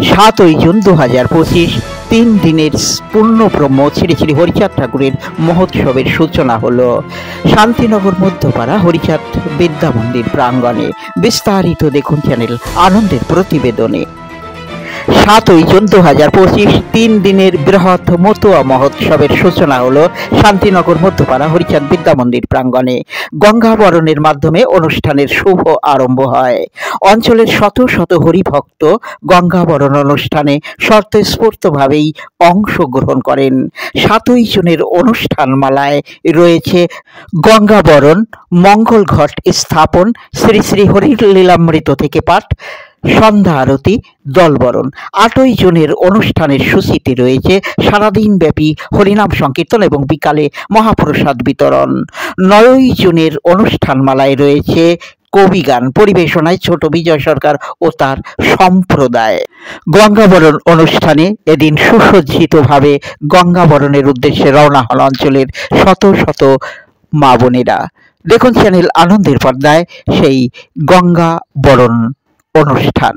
7ই June 2025 3 দিনের পূর্ণব্রহ্ম শ্রী শ্রী হরিচাঁদ ঠাকুরের মহোৎসবের সূচনা হলো শান্তিনগর মধ্যপাড়া হরিচাঁদ বিদ্যা মন্দির প্রাঙ্গণে। বিস্তারিত দেখুন চ্যানেল আনন্দের প্রতিবেদনে। 7ই জুন 2025 3 দিনের বৃহৎ মতুয়া মহোৎসবের সূচনা হলো শান্তিনগর মধ্যপাড়া হরিচাঁদ বিদ্যা মন্দির প্রাঙ্গণে। গঙ্গাবরণের মাধ্যমে অনুষ্ঠানের শুভ আরম্ভ হয়। অঞ্চলের শত শত হরিভক্ত গঙ্গাবরণ অনুষ্ঠানে স্বতঃস্ফূর্তভাবেই অংশগ্রহণ করেন। 7ই জুনের অনুষ্ঠানমালায় রয়েছে গঙ্গাবরণ, মঙ্গল ঘট স্থাপন, শ্রী শ্রী হরির লীলামৃত থেকে পাঠ, সন্ধ্যা আরতি, দলবরণ। 8ই জুনের অনুষ্ঠানের সূচিতে রয়েছে সারাদিন ব্যাপী হরিনাম সংকীর্তন এবং বিকালে মহাপ্রসাদ বিতরণ। 9ই জুনের অনুষ্ঠানমালায় রয়েছে কবিগান পরিবেশনায় ছোট বিজয় সরকার ও তার সম্প্রদায়। গঙ্গাবরণ অনুষ্ঠানে এদিন সুসজ্জিতভাবে গঙ্গাবরণের উদ্দেশ্যে রওনা হল অঞ্চলের শত শত মা বোনেরা। দেখুন চ্যানেল আনন্দের পর্দায় সেই গঙ্গাবরণ অনুষ্ঠান।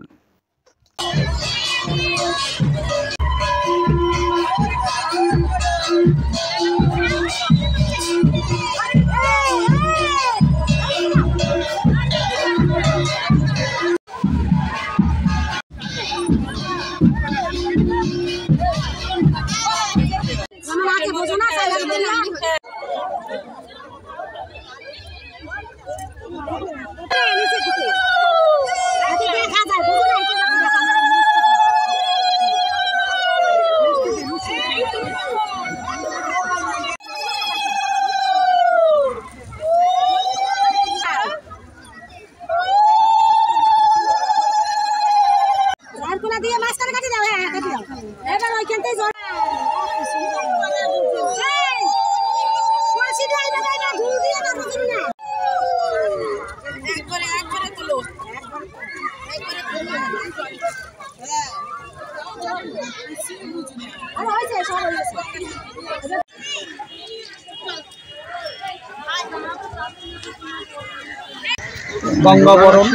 গঙ্গাবরণ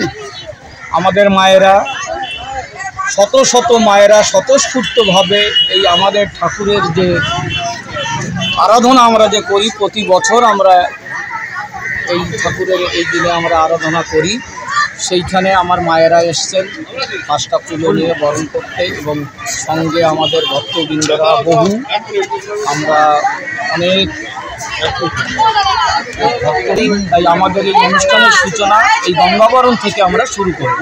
আমাদের মায়েরা, শত শত মায়েরা স্বতঃস্ফূর্তভাবে এই আমাদের ঠাকুরের যে আরাধনা আমরা যে করি, প্রতি বছর আমরা এই ঠাকুরের এই দিনে আমরা আরাধনা করি। সেইখানে আমার মায়েরা এসছেন 5টা পুজো নিয়ে বরণ করতে, এবং সঙ্গে আমাদের ভক্তবৃন্দরা বহু। আমরা অনেক তাই আমাদের এই অনুষ্ঠানের সূচনা এই গঙ্গাবরণ থেকে আমরা শুরু করি।